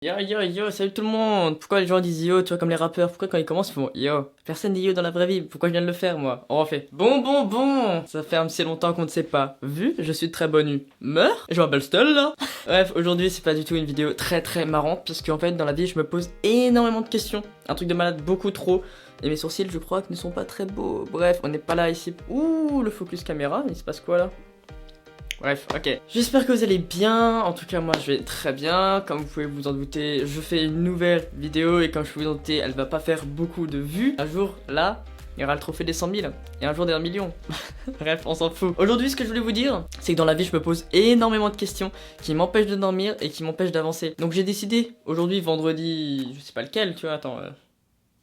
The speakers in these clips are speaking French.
Yo yo yo, salut tout le monde. Pourquoi les gens disent yo, tu vois, comme les rappeurs? Pourquoi quand ils commencent ils font yo? Personne dit yo dans la vraie vie, pourquoi je viens de le faire moi? On refait. Bon. Ça fait un petit longtemps qu'on ne s'est pas vu, je suis de très bonne humeur. Je m'appelle Stella. Bref, aujourd'hui c'est pas du tout une vidéo très marrante, parce qu'en fait dans la vie je me pose énormément de questions. Un truc de malade, beaucoup trop. Et mes sourcils je crois que ne sont pas très beaux. Bref, on n'est pas là ici. Ouh, le focus caméra, il se passe quoi là? Bref, ok. J'espère que vous allez bien. En tout cas, moi, je vais très bien. Comme vous pouvez vous en douter, je fais une nouvelle vidéo et comme je peux vous en douter, elle va pas faire beaucoup de vues. Un jour, là, il y aura le trophée des 100 000 et un jour des 1 million. Bref, on s'en fout. Aujourd'hui, ce que je voulais vous dire, c'est que dans la vie, je me pose énormément de questions qui m'empêchent de dormir et qui m'empêchent d'avancer. Donc, j'ai décidé, aujourd'hui, vendredi, je sais pas lequel, tu vois, attends...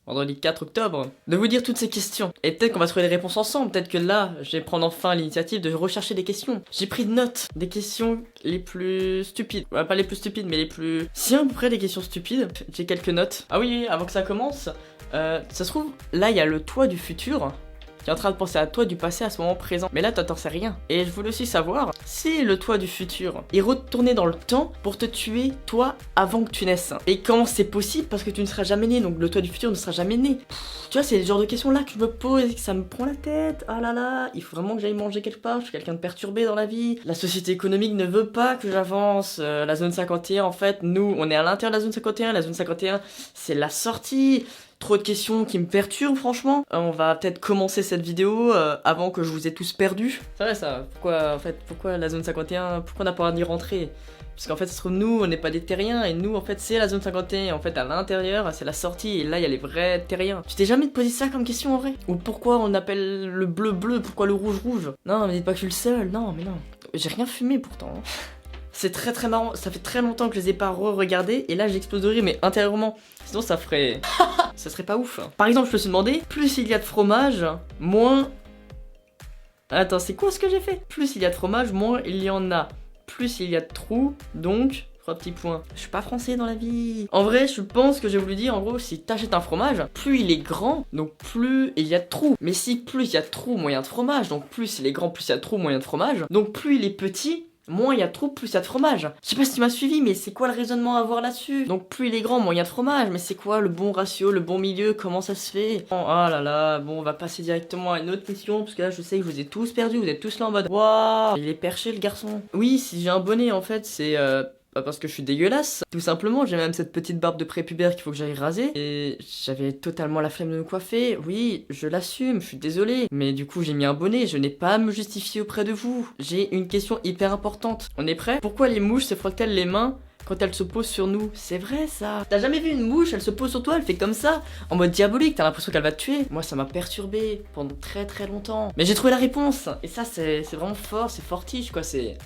vendredi 4 octobre, de vous dire toutes ces questions. Et peut-être qu'on va trouver des réponses ensemble, peut-être que là, je vais prendre enfin l'initiative de rechercher des questions. J'ai pris de notes, des questions les plus stupides. Ouais, pas les plus stupides, mais les plus... Si à peu près des questions stupides, j'ai quelques notes. Ah oui, avant que ça commence, ça se trouve, là il y a le toi du futur, qui est en train de penser à toi du passé à ce moment présent. Mais là, toi, t'en sais rien. Et je voulais aussi savoir si le toi du futur est retourné dans le temps pour te tuer, toi, avant que tu naisses. Et comment c'est possible? Parce que tu ne seras jamais né, donc le toi du futur ne sera jamais né. Tu vois, c'est le genre de questions là que je me pose et que ça me prend la tête. Ah là là, il faut vraiment que j'aille manger quelque part. Je suis quelqu'un de perturbé dans la vie. La société économique ne veut pas que j'avance. La zone 51, en fait, nous, on est à l'intérieur de la zone 51. La zone 51, c'est la sortie. Trop de questions qui me perturbent franchement. On va peut-être commencer cette vidéo avant que je vous ai tous perdus. C'est vrai ça, pourquoi la zone 51, pourquoi on n'a pas le droit d'y rentrer? Parce qu'en fait, ça se trouve, nous, on n'est pas des terriens, et nous, en fait, c'est la zone 51, et en fait, à l'intérieur, c'est la sortie, et là, il y a les vrais terriens. Tu t'es jamais posé ça comme question, en vrai? Ou pourquoi on appelle le bleu bleu, pourquoi le rouge rouge? Non, mais dites pas que je suis le seul, non, mais non. J'ai rien fumé, pourtant. C'est très marrant, ça fait très longtemps que je les ai pas re-regardés, et là, j'explose de rire, mais intérieurement. Sinon, ça ferait... ça serait pas ouf. Par exemple, je peux se demander, plus il y a de fromage, moins... Attends, c'est quoi ce que j'ai fait? Plus il y a de fromage, moins il y en a. Plus il y a de trous, donc... 3 petits points. Je suis pas français dans la vie. En vrai, je pense que j'ai voulu dire, en gros, si t'achètes un fromage, plus il est grand, donc plus il y a de trous. Mais si plus il y a de trous, moins il y a de fromage, donc plus il est grand, plus il y a de trous, moins il y a de fromage, donc plus il est petit... moins il y a de trous, plus il y a de fromage. Je sais pas si tu m'as suivi, mais c'est quoi le raisonnement à avoir là-dessus? Donc plus il est grand, moins il y a de fromage. Mais c'est quoi le bon ratio, le bon milieu? Comment ça se fait? Oh là là, bon, on va passer directement à une autre question, parce que là, je sais que je vous ai tous perdus, vous êtes tous là en mode waouh, il est perché le garçon. Oui, si j'ai un bonnet, en fait, c'est parce que je suis dégueulasse. Tout simplement, j'ai même cette petite barbe de prépubère qu'il faut que j'aille raser. Et j'avais totalement la flemme de me coiffer. Oui, je l'assume, je suis désolé. Mais du coup, j'ai mis un bonnet, je n'ai pas à me justifier auprès de vous. J'ai une question hyper importante. On est prêt? Pourquoi les mouches se frottent-elles les mains quand elles se posent sur nous? C'est vrai ça. T'as jamais vu une mouche, elle se pose sur toi, elle fait comme ça, en mode diabolique, t'as l'impression qu'elle va te tuer. Moi ça m'a perturbé pendant très longtemps. Mais j'ai trouvé la réponse. Et ça c'est vraiment fort, c'est fortiche quoi, c'est...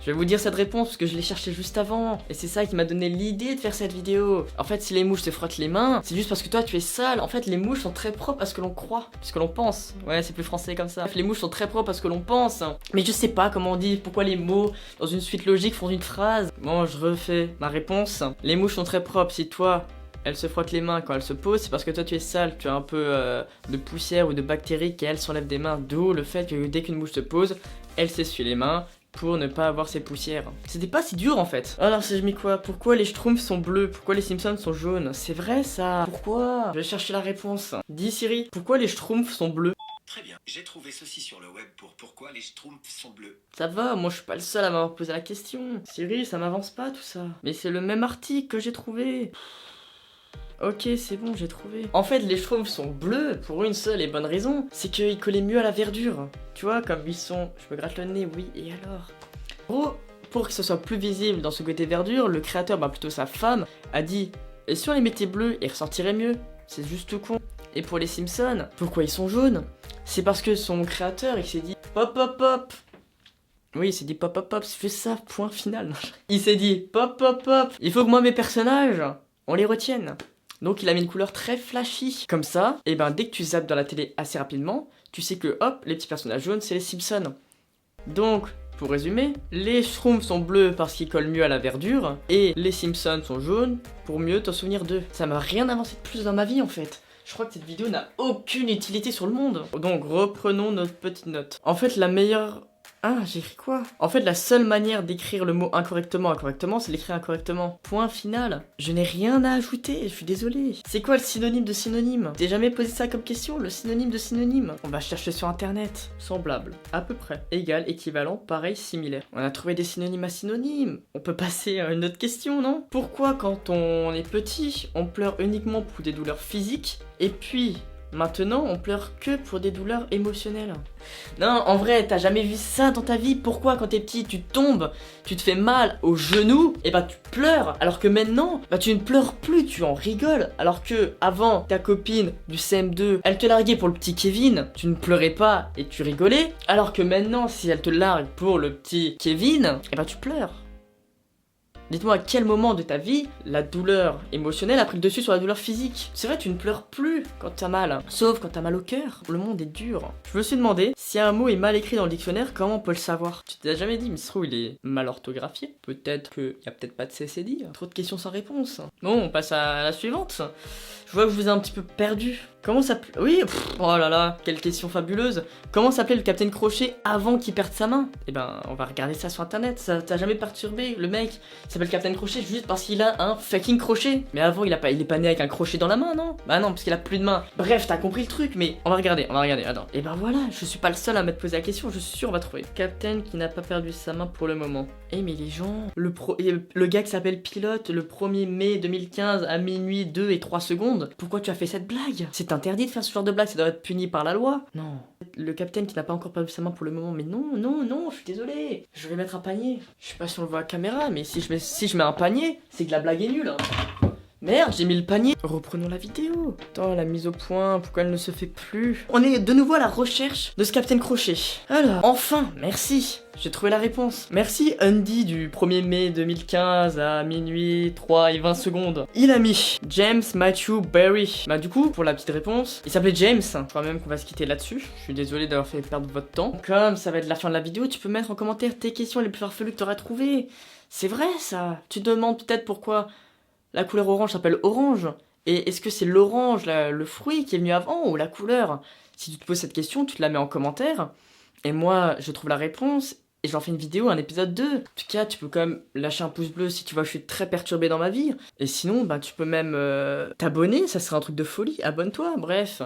Je vais vous dire cette réponse parce que je l'ai cherchée juste avant. Et c'est ça qui m'a donné l'idée de faire cette vidéo. En fait, si les mouches se frottent les mains, c'est juste parce que toi tu es sale. En fait, les mouches sont très propres à ce que l'on croit, à ce que l'on pense. Ouais, c'est plus français comme ça. Les mouches sont très propres à ce que l'on pense. Mais je sais pas comment on dit, pourquoi les mots dans une suite logique font une phrase. Bon, je refais ma réponse. Les mouches sont très propres. Si toi, elles se frottent les mains quand elles se posent, c'est parce que toi tu es sale, tu as un peu de poussière ou de bactéries qui elles s'enlèvent des mains. D'où le fait que dès qu'une mouche se pose, elle s'essuie les mains pour ne pas avoir ces poussières. C'était pas si dur en fait. Alors si je mis quoi? Pourquoi les Schtroumpfs sont bleus? Pourquoi les Simpsons sont jaunes? C'est vrai ça. Pourquoi? Je vais chercher la réponse. Dis Siri, pourquoi les Schtroumpfs sont bleus? Très bien, j'ai trouvé ceci sur le web pour pourquoi les Schtroumpfs sont bleus. Ça va, moi je suis pas le seul à m'avoir posé la question. Siri, ça m'avance pas tout ça. Mais c'est le même article que j'ai trouvé. Ok, c'est bon, j'ai trouvé. En fait, les Schtroumpfs sont bleus pour une seule et bonne raison, c'est qu'ils collaient mieux à la verdure. Tu vois, comme ils sont... Je me gratte le nez, oui, et alors? En gros, pour que ce soit plus visible dans ce côté verdure, le créateur, bah plutôt sa femme, a dit « Et si on les mettait bleus, ils ressortiraient mieux ?» C'est juste tout con. Et pour les Simpsons, pourquoi ils sont jaunes? C'est parce que son créateur, il s'est dit « Pop, pop, pop !» Oui, il s'est dit pop, pop, pop, je fais ça, point final. Il s'est dit pop, pop, pop, il faut que moi, mes personnages, on les retienne. Donc il a mis une couleur très flashy. Comme ça, et ben dès que tu zappes dans la télé assez rapidement, tu sais que hop, les petits personnages jaunes, c'est les Simpsons. Donc, pour résumer, les Schtroumpfs sont bleus parce qu'ils collent mieux à la verdure, et les Simpsons sont jaunes pour mieux t'en souvenir d'eux. Ça m'a rien avancé de plus dans ma vie en fait. Je crois que cette vidéo n'a aucune utilité sur le monde. Donc reprenons notre petite note. En fait, la meilleure Ah, j'ai écrit quoi? En fait, la seule manière d'écrire le mot incorrectement, c'est l'écrire incorrectement. Point final. Je n'ai rien à ajouter, je suis désolé. C'est quoi le synonyme de synonyme? T'es jamais posé ça comme question, le synonyme de synonyme? On va chercher sur internet. Semblable, à peu près. Égal, équivalent, pareil, similaire. On a trouvé des synonymes à synonymes. On peut passer à une autre question, non? Pourquoi quand on est petit, on pleure uniquement pour des douleurs physiques, et puis maintenant, on pleure que pour des douleurs émotionnelles? Non, en vrai, t'as jamais vu ça dans ta vie? Pourquoi quand t'es petit, tu tombes, tu te fais mal au genou, et bah tu pleures, alors que maintenant, bah tu ne pleures plus, tu en rigoles. Alors que avant, ta copine du CM2, elle te larguait pour le petit Kevin, tu ne pleurais pas et tu rigolais. Alors que maintenant, si elle te largue pour le petit Kevin, et bah tu pleures. Dites-moi à quel moment de ta vie la douleur émotionnelle a pris le dessus sur la douleur physique. C'est vrai, tu ne pleures plus quand t'as mal, sauf quand t'as mal au cœur. Le monde est dur. Je me suis demandé, si un mot est mal écrit dans le dictionnaire, comment on peut le savoir? Tu t'es jamais dit, mais ce il est mal orthographié? Peut-être qu'il y a peut-être pas de CCD. Trop de questions sans réponse. Bon, on passe à la suivante. Je vois que je vous ai un petit peu perdu. Comment s'appelait... Oui, oh là là, quelle question fabuleuse. Comment s'appelait le Capitaine Crochet avant qu'il perde sa main? Eh ben, on va regarder ça sur internet, ça t'a jamais perturbé. Le mec s'appelle Capitaine Crochet juste parce qu'il a un fucking crochet. Mais avant, il est pas né avec un crochet dans la main, non? Bah non, parce qu'il a plus de main. Bref, t'as compris le truc, mais on va regarder, attends. Et ben voilà, je suis pas le seul à m'être posé la question, je suis sûr on va trouver. Capitaine qui n'a pas perdu sa main pour le moment. Eh mais les gens, le gars qui s'appelle Pilote, le 1er mai 2015 à minuit 2 et 3 secondes, pourquoi tu as fait cette blague? C'est interdit de faire ce genre de blague, ça doit être puni par la loi. Non. Le capitaine qui n'a pas encore perdu sa main pour le moment, mais non, je suis désolé. Je vais mettre un panier. Je sais pas si on le voit à la caméra, mais si je mets un panier, c'est que la blague est nulle. Hein. Merde, j'ai mis le panier. Reprenons la vidéo. Attends, la mise au point, pourquoi elle ne se fait plus? On est de nouveau à la recherche de ce Capitaine Crochet. Alors, enfin, merci. J'ai trouvé la réponse. Merci Andy du 1er mai 2015 à minuit 3 et 20 secondes. Il a mis James Matthew Berry. Bah du coup, pour la petite réponse, il s'appelait James. Je crois même qu'on va se quitter là-dessus. Je suis désolé d'avoir fait perdre votre temps. Comme ça va être la fin de la vidéo, tu peux mettre en commentaire tes questions les plus farfelues que tu auras trouvées. C'est vrai ça. Tu te demandes peut-être pourquoi la couleur orange s'appelle orange. Et est-ce que c'est l'orange, le fruit qui est venu avant, ou la couleur? Si tu te poses cette question, tu te la mets en commentaire. Et moi, je trouve la réponse, et j'en fais une vidéo, un épisode 2. En tout cas, tu peux quand même lâcher un pouce bleu si tu vois que je suis très perturbé dans ma vie. Et sinon, bah, tu peux même t'abonner, ça serait un truc de folie. Abonne-toi, bref.